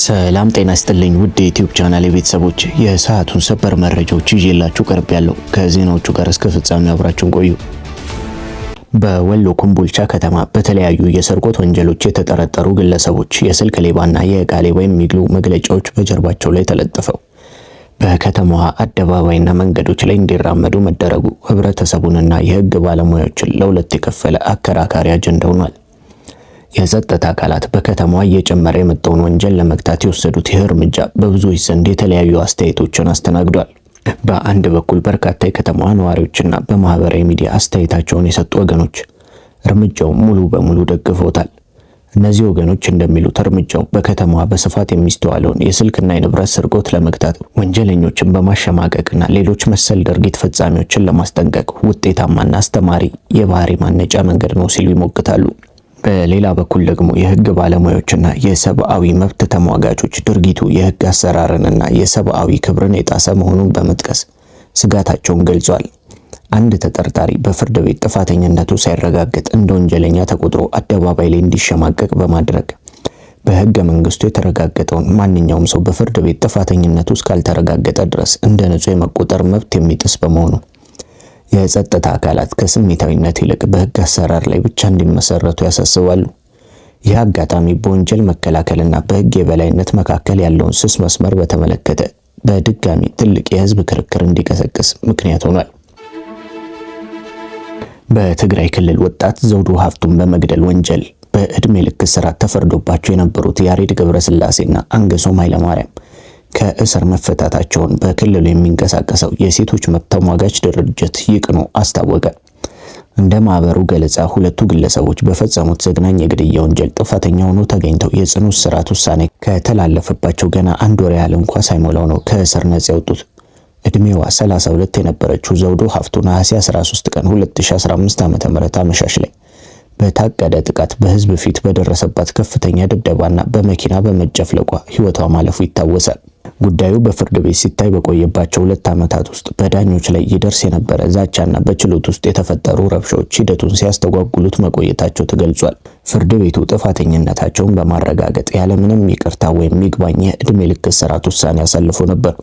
ሰላም ጤና ይስጥልኝ ውድ የዩቲዩብ ቻናል ቤተሰቦች፣ የሰዓቱን ሰበር መረጃዎች ይዤላችሁ ቀርቤያለሁ። ከዜናዎቹ ጋር እስከ ፍጻሜ አብራችሁን ቆዩ። በወሎ ኮምቦልቻ ከተማ በተለያዩ የስርቆት ወንጀሎች የተጠረጠሩ ግለሰቦች የስልክ ሌባና የዕቃ ሌባ የሚሉ መግለጫዎች በጀርባቸው ላይ ተለጥፈው በከተማዋ አደባባይና መንገዶች ላይ እንዲራመዱ መደረጉ ህብረተሰቡንና የህግ ባለሙያዎችን ለሁለት የከፈለ አከራካሪ አጀንዳ ሆኗል። የጸጥታ አካላት በከተማዋ እየጨመረ የመጣውን ወንጀል ለመግታት የወሰዱት ይህ እርምጃ በብዙዎች ዘንድ የተለያዩ አስተያየቶችን አስተናግዷል። በአንድ በኩል በርካታ የከተማዋ ነዋሪዎችና በማህበራዊ ሚዲያ አስተያየታቸውን የሰጡ ወገኖች እርምጃውን ሙሉ በሙሉ ደግፈውታል። እነዚህ ወገኖች እንደሚሉት እርምጃው በከተማዋ በስፋት የሚስተዋለውን የስልክና የንብረት ስርቆት ለመግታት፣ ወንጀለኞችን በማሸማቀቅና ሌሎች መሰል ድርጊት ፈጻሚዎችን ለማስጠንቀቅ ውጤታማና አስተማሪ የባህሪ ማነጫ መንገድ ነው ሲሉ ይሞግታሉ። በሌላ በኩል ደግሞ የህግ ባለሙያዎችና የሰብአዊ መብት ተሟጋቾች ድርጊቱ የህግ አሰራርንና የሰብአዊ ክብርን የጣሰ መሆኑን በመጥቀስ ስጋታቸውን ገልጿል። አንድ ተጠርጣሪ በፍርድ ቤት ጥፋተኝነቱ ሳይረጋገጥ እንደ ወንጀለኛ ተቆጥሮ አደባባይ ላይ እንዲሸማቀቅ በማድረግ በህገ መንግስቱ የተረጋገጠውን ማንኛውም ሰው በፍርድ ቤት ጥፋተኝነቱ እስካልተረጋገጠ ድረስ እንደ ንጹህ የመቆጠር መብት የሚጥስ በመሆኑ የጸጥታ አካላት ከስሜታዊነት ይልቅ በህግ አሰራር ላይ ብቻ እንዲመሰረቱ ያሳስባሉ። ይህ አጋጣሚ በወንጀል መከላከልና በህግ የበላይነት መካከል ያለውን ስስ መስመር በተመለከተ በድጋሚ ትልቅ የህዝብ ክርክር እንዲቀሰቅስ ምክንያት ሆኗል። በትግራይ ክልል ወጣት ዘውዱ ሀፍቱን በመግደል ወንጀል በእድሜ ልክ እስራት ተፈርዶባቸው የነበሩት ያሬድ ገብረስላሴና አንገሶም ኃይለማርያም ከእስር መፈታታቸውን በክልሉ የሚንቀሳቀሰው የሴቶች መብት ተሟጋች ድርጅት ይቅኖ አስታወቀ። እንደ ማህበሩ ገለጻ ሁለቱ ግለሰቦች በፈጸሙት ዘግናኝ የግድያ ወንጀል ጥፋተኛ ሆነው ተገኝተው የጽኑ እስራት ውሳኔ ከተላለፈባቸው ገና አንድ ወር ያህል እንኳን ሳይሞላው ነው ከእስር ነጻ የወጡት። እድሜዋ 32 የነበረችው ዘውዱ ሀፍቱ ነሐሴ 13 ቀን 2015 ዓ.ም አመሻሽ ላይ በታቀደ ጥቃት በህዝብ ፊት በደረሰባት ከፍተኛ ድብደባና በመኪና በመጨፍለቋ ህይወቷ ማለፉ ይታወሳል። ጉዳዩ በፍርድ ቤት ሲታይ በቆየባቸው 2 ዓመታት ውስጥ በዳኞች ላይ ይደርስ የነበረ ዛቻና በችሎት ውስጥ የተፈጠሩ ረብሻዎች ሂደቱን ሲያስተጓጉሉት መቆየታቸው ተገልጿል። ፍርድ ቤቱ ጥፋተኝነታቸውን በማረጋገጥ ያለምንም ይቅርታ ወይም ይግባኝ የዕድሜ ልክ እስራት ውሳኔ አሳልፎ ነበር።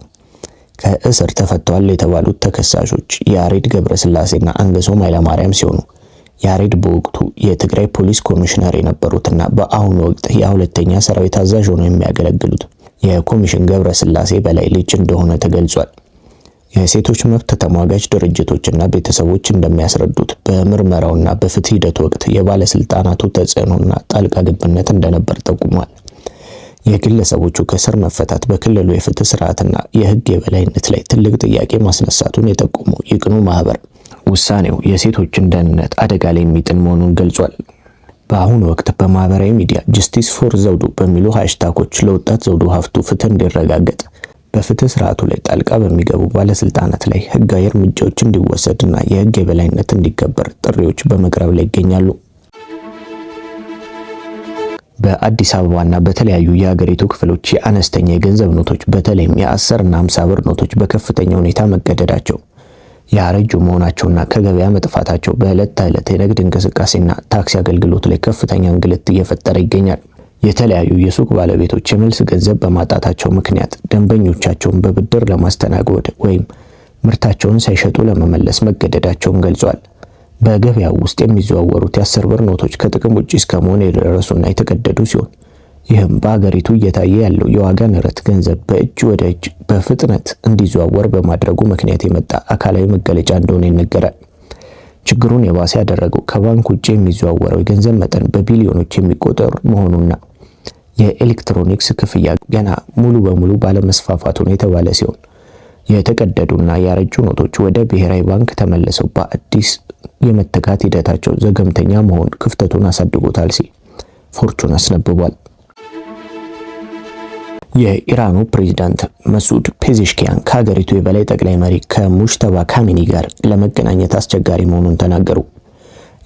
ከእስር ተፈተዋል የተባሉት ተከሳሾች ያሬድ ገብረስላሴና አንገሶም ኃይለማርያም ሲሆኑ ያሬድ በወቅቱ የትግራይ ፖሊስ ኮሚሽነር የነበሩትና በአሁኑ ወቅት የሁለተኛ ሰራዊት አዛዥ ሆነው የሚያገለግሉት የኮሚሽን ገብረስላሴ በላይ ልጅ እንደሆነ ተገልጿል። የሴቶች መብት ተሟጋች ድርጅቶችና ቤተሰቦች እንደሚያስረዱት በምርመራውና በፍትህ ሂደቱ ወቅት የባለስልጣናቱ ተጽዕኖና ጣልቃ ገብነት እንደነበር ጠቁሟል። የግለሰቦቹ ከእስር መፈታት በክልሉ የፍትህ ስርዓትና የህግ የበላይነት ላይ ትልቅ ጥያቄ ማስነሳቱን የጠቆመው ይቅኖ ማህበር ውሳኔው የሴቶችን ደህንነት አደጋ ላይ የሚጥል መሆኑን ገልጿል። በአሁኑ ወቅት በማህበራዊ ሚዲያ ጀስቲስ ፎር ዘውዱ በሚሉ ሃሽታጎች ለወጣት ዘውዱ ሀፍቱ ፍትህ እንዲረጋገጥ በፍትህ ስርዓቱ ላይ ጣልቃ በሚገቡ ባለስልጣናት ላይ ህጋዊ እርምጃዎች እንዲወሰድና የህግ የበላይነት እንዲከበር ጥሪዎች በመቅረብ ላይ ይገኛሉ። በአዲስ አበባና በተለያዩ የሀገሪቱ ክፍሎች የአነስተኛ የገንዘብ ኖቶች በተለይም የ10 እና 50 ብር ኖቶች በከፍተኛ ሁኔታ መቀደዳቸው ያረጁ መሆናቸውና ከገበያ መጥፋታቸው በዕለት ተዕለት የንግድ እንቅስቃሴና ታክሲ አገልግሎት ላይ ከፍተኛ እንግልት እየፈጠረ ይገኛል። የተለያዩ የሱቅ ባለቤቶች የመልስ ገንዘብ በማጣታቸው ምክንያት ደንበኞቻቸውን በብድር ለማስተናገድ ወይም ምርታቸውን ሳይሸጡ ለመመለስ መገደዳቸውን ገልጿል። በገበያው ውስጥ የሚዘዋወሩት የ10 ብር ኖቶች ከጥቅም ውጪ እስከመሆን የደረሱና የተቀደዱ ሲሆን ይህም በአገሪቱ እየታየ ያለው የዋጋ ንረት ገንዘብ በእጅ ወደ እጅ በፍጥነት እንዲዘዋወር በማድረጉ ምክንያት የመጣ አካላዊ መገለጫ እንደሆነ ይነገራል። ችግሩን የባሰ ያደረገው ከባንክ ውጪ የሚዘዋወረው የገንዘብ መጠን በቢሊዮኖች የሚቆጠር መሆኑና የኤሌክትሮኒክስ ክፍያ ገና ሙሉ በሙሉ ባለመስፋፋቱ ነው የተባለ ሲሆን የተቀደዱና ያረጁ ኖቶች ወደ ብሔራዊ ባንክ ተመልሰው በአዲስ የመተካት ሂደታቸው ዘገምተኛ መሆን ክፍተቱን አሳድጎታል ሲል ፎርቹን አስነብቧል። የኢራኑ ፕሬዝዳንት መሱድ ፔዜሽኪያን ከሀገሪቱ የበላይ ጠቅላይ መሪ ከሙጅተባ ካሚኒ ጋር ለመገናኘት አስቸጋሪ መሆኑን ተናገሩ።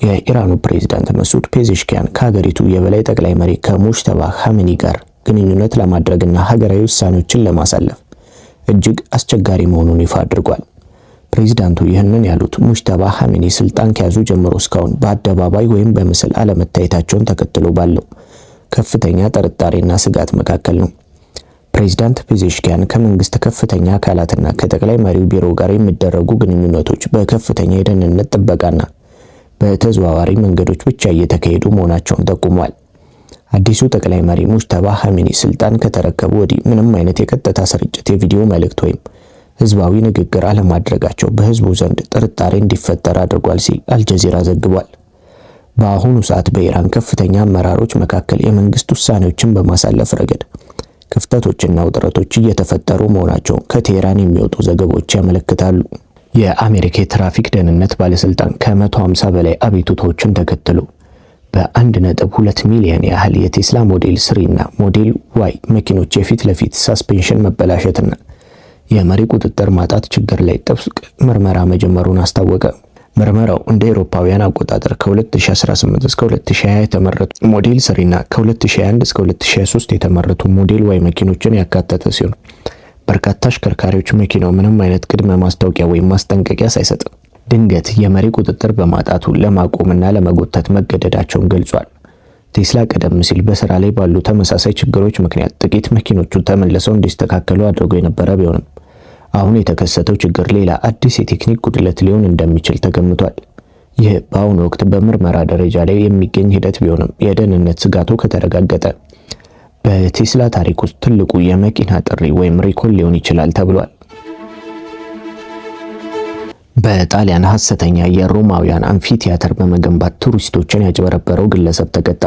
የኢራኑ ፕሬዝዳንት መሱድ ፔዜሽኪያን ከሀገሪቱ የበላይ ጠቅላይ መሪ ከሙጅተባ ካሚኒ ጋር ግንኙነት ለማድረግና ሀገራዊ ውሳኔዎችን ለማሳለፍ እጅግ አስቸጋሪ መሆኑን ይፋ አድርጓል። ፕሬዝዳንቱ ይህንን ያሉት ሙጅተባ ኻሜኒ ስልጣን ከያዙ ጀምሮ እስካሁን በአደባባይ ወይም በምስል አለመታየታቸውን ተከትሎ ባለው ከፍተኛ ጥርጣሬና ስጋት መካከል ነው። ፕሬዝዳንት ፔዜሽኪያን ከመንግስት ከፍተኛ አካላትና ከጠቅላይ መሪው ቢሮ ጋር የሚደረጉ ግንኙነቶች በከፍተኛ የደህንነት ጥበቃና በተዘዋዋሪ መንገዶች ብቻ እየተካሄዱ መሆናቸውን ጠቁሟል። አዲሱ ጠቅላይ መሪ ሙጅተባ ኻሜኒ ስልጣን ከተረከቡ ወዲህ ምንም አይነት የቀጥታ ስርጭት የቪዲዮ መልእክት ወይም ህዝባዊ ንግግር አለማድረጋቸው በህዝቡ ዘንድ ጥርጣሬ እንዲፈጠር አድርጓል ሲል አልጀዚራ ዘግቧል። በአሁኑ ሰዓት በኢራን ከፍተኛ አመራሮች መካከል የመንግስት ውሳኔዎችን በማሳለፍ ረገድ ክፍተቶችና ውጥረቶች እየተፈጠሩ መሆናቸውን ከቴህራን የሚወጡ ዘገቦች ያመለክታሉ። የአሜሪካ የትራፊክ ደህንነት ባለስልጣን ከ150 በላይ አቤቱታዎችን ተከትሎ በ1.2 ሚሊዮን ያህል የቴስላ ሞዴል 3 እና ሞዴል ዋይ መኪኖች የፊት ለፊት ሳስፔንሽን መበላሸትና የመሪ ቁጥጥር ማጣት ችግር ላይ ጥብቅ ምርመራ መጀመሩን አስታወቀ። ምርመራው እንደ አውሮፓውያን አቆጣጠር ከ2018 እስከ 2020 የተመረቱ ሞዴል 3 እና ከ2021 እስከ 2023 የተመረቱ ሞዴል ዋይ መኪኖችን ያካተተ ሲሆን በርካታ አሽከርካሪዎች መኪናው ምንም አይነት ቅድመ ማስታወቂያ ወይም ማስጠንቀቂያ ሳይሰጥ ድንገት የመሪ ቁጥጥር በማጣቱ ለማቆምና ለመጎተት መገደዳቸውን ገልጿል። ቴስላ ቀደም ሲል በስራ ላይ ባሉ ተመሳሳይ ችግሮች ምክንያት ጥቂት መኪኖቹ ተመልሰው እንዲስተካከሉ አድርጎ የነበረ ቢሆንም አሁን የተከሰተው ችግር ሌላ አዲስ የቴክኒክ ጉድለት ሊሆን እንደሚችል ተገምቷል። ይህ በአሁኑ ወቅት በምርመራ ደረጃ ላይ የሚገኝ ሂደት ቢሆንም የደህንነት ስጋቱ ከተረጋገጠ በቴስላ ታሪክ ውስጥ ትልቁ የመኪና ጥሪ ወይም ሪኮል ሊሆን ይችላል ተብሏል። በጣሊያን ሐሰተኛ የሮማውያን አምፊቲያትር በመገንባት ቱሪስቶችን ያጭበረበረው ግለሰብ ተቀጣ።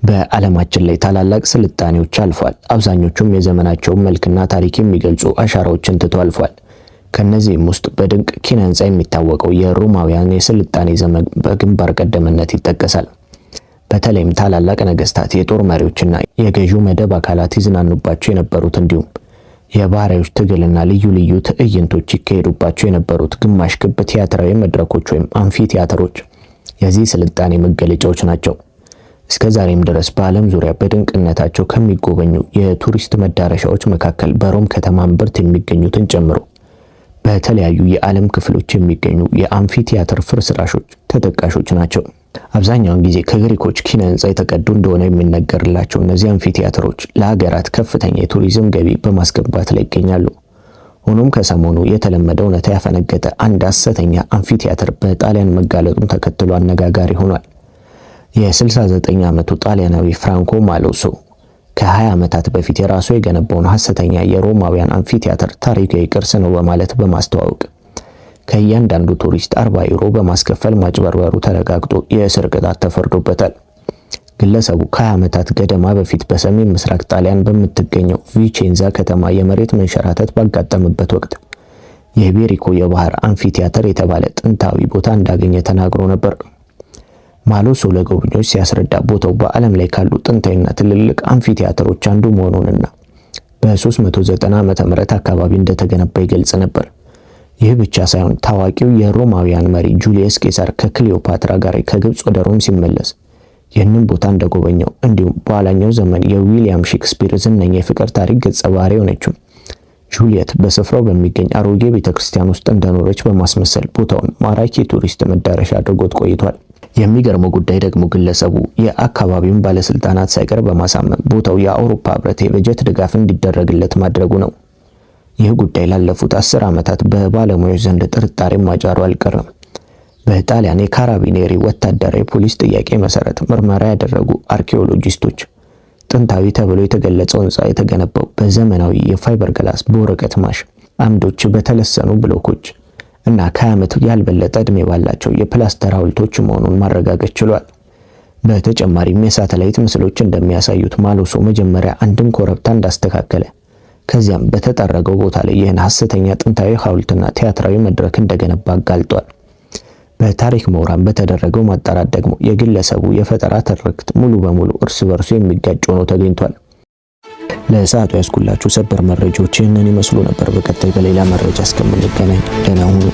በዓለማችን ላይ ታላላቅ ስልጣኔዎች አልፏል። አብዛኞቹም የዘመናቸውን መልክና ታሪክ የሚገልጹ አሻራዎችን ትቶ አልፏል። ከነዚህም ውስጥ በድንቅ ኪነ ህንጻ የሚታወቀው የሮማውያን የስልጣኔ ዘመን በግንባር ቀደምትነት ይጠቀሳል። በተለይም ታላላቅ ነገስታት፣ የጦር መሪዎችና የገዢው መደብ አካላት ይዝናኑባቸው የነበሩት እንዲሁም የባሪያዎች ትግልና ልዩ ልዩ ትዕይንቶች ይካሄዱባቸው የነበሩት ግማሽ ክብ ቲያትራዊ መድረኮች ወይም አምፊ ቲያትሮች የዚህ ስልጣኔ መገለጫዎች ናቸው። እስከ ዛሬም ድረስ በዓለም ዙሪያ በድንቅነታቸው ከሚጎበኙ የቱሪስት መዳረሻዎች መካከል በሮም ከተማ እምብርት የሚገኙትን ጨምሮ በተለያዩ የዓለም ክፍሎች የሚገኙ የአምፊ ቲያትር ፍርስራሾች ተጠቃሾች ናቸው። አብዛኛውን ጊዜ ከግሪኮች ኪነ ህንጻ የተቀዱ እንደሆነ የሚነገርላቸው እነዚህ አምፊ ቲያትሮች ለሀገራት ከፍተኛ የቱሪዝም ገቢ በማስገባት ላይ ይገኛሉ። ሆኖም ከሰሞኑ የተለመደ እውነታ ያፈነገጠ አንድ ሐሰተኛ አምፊ ቲያትር በጣሊያን መጋለጡን ተከትሎ አነጋጋሪ ሆኗል። የ69 ዓመቱ ጣሊያናዊ ፍራንኮ ማሎሶ ከ20 ዓመታት በፊት የራሱ የገነባውን ሐሰተኛ የሮማውያን አምፊ ቲያትር ታሪካዊ ቅርስ ነው በማለት በማስተዋወቅ ከእያንዳንዱ ቱሪስት 40 ዩሮ በማስከፈል ማጭበርበሩ ተረጋግጦ የእስር ቅጣት ተፈርዶበታል። ግለሰቡ ከ20 ዓመታት ገደማ በፊት በሰሜን ምስራቅ ጣሊያን በምትገኘው ቪቼንዛ ከተማ የመሬት መንሸራተት ባጋጠመበት ወቅት የቤሪኮ የባህር አምፊ ቲያትር የተባለ ጥንታዊ ቦታ እንዳገኘ ተናግሮ ነበር። ማሎሶ ለጎብኚዎች ሲያስረዳ ቦታው በዓለም ላይ ካሉ ጥንታዊና ትልልቅ አምፊ ቲያትሮች አንዱ መሆኑንና በ390 ዓመተ ምህረት አካባቢ እንደተገነባ ይገልጽ ነበር። ይህ ብቻ ሳይሆን ታዋቂው የሮማውያን መሪ ጁሊየስ ቄሳር ከክሊዮፓትራ ጋር ከግብጽ ወደ ሮም ሲመለስ ይህንን ቦታ እንደጎበኘው እንዲሁም በኋላኛው ዘመን የዊሊያም ሼክስፒር ዝነኛ የፍቅር ታሪክ ገጸ ባህሪ የሆነችው ጁሊየት በስፍራው በሚገኝ አሮጌ ቤተክርስቲያን ውስጥ እንደኖረች በማስመሰል ቦታውን ማራኪ ቱሪስት መዳረሻ አድርጎት ቆይቷል። የሚገርመው ጉዳይ ደግሞ ግለሰቡ የአካባቢውን ባለስልጣናት ሳይቀር በማሳመን ቦታው የአውሮፓ ህብረት የበጀት ድጋፍ እንዲደረግለት ማድረጉ ነው። ይህ ጉዳይ ላለፉት 10 ዓመታት በባለሙያዎች ዘንድ ጥርጣሬ ማጫሩ አልቀረም። በጣሊያን የካራቢኔሪ ወታደራዊ ፖሊስ ጥያቄ መሰረት ምርመራ ያደረጉ አርኪኦሎጂስቶች ጥንታዊ ተብሎ የተገለጸው ህንጻ የተገነባው በዘመናዊ የፋይበር ግላስ በወረቀት ማሽ አምዶች በተለሰኑ ብሎኮች እና ከዓመት ያልበለጠ እድሜ ባላቸው የፕላስተር ሐውልቶች መሆኑን ማረጋገጥ ችሏል። በተጨማሪም የሳተላይት ምስሎች እንደሚያሳዩት ማሎሶ መጀመሪያ አንድን ኮረብታ እንዳስተካከለ ከዚያም በተጠረገው ቦታ ላይ ይህን ሐሰተኛ ጥንታዊ ሐውልትና ቲያትራዊ መድረክ እንደገነባ አጋልጧል። በታሪክ ምሁራን በተደረገው ማጣራት ደግሞ የግለሰቡ የፈጠራ ትርክት ሙሉ በሙሉ እርስ በርሱ የሚጋጭ ሆኖ ተገኝቷል። ለሰዓቱ ያስኩላችሁ ሰበር መረጃዎች ይህንን ይመስሉ ነበር። በቀጣይ በሌላ መረጃ እስከምንገናኝ ደህና ሁኑ።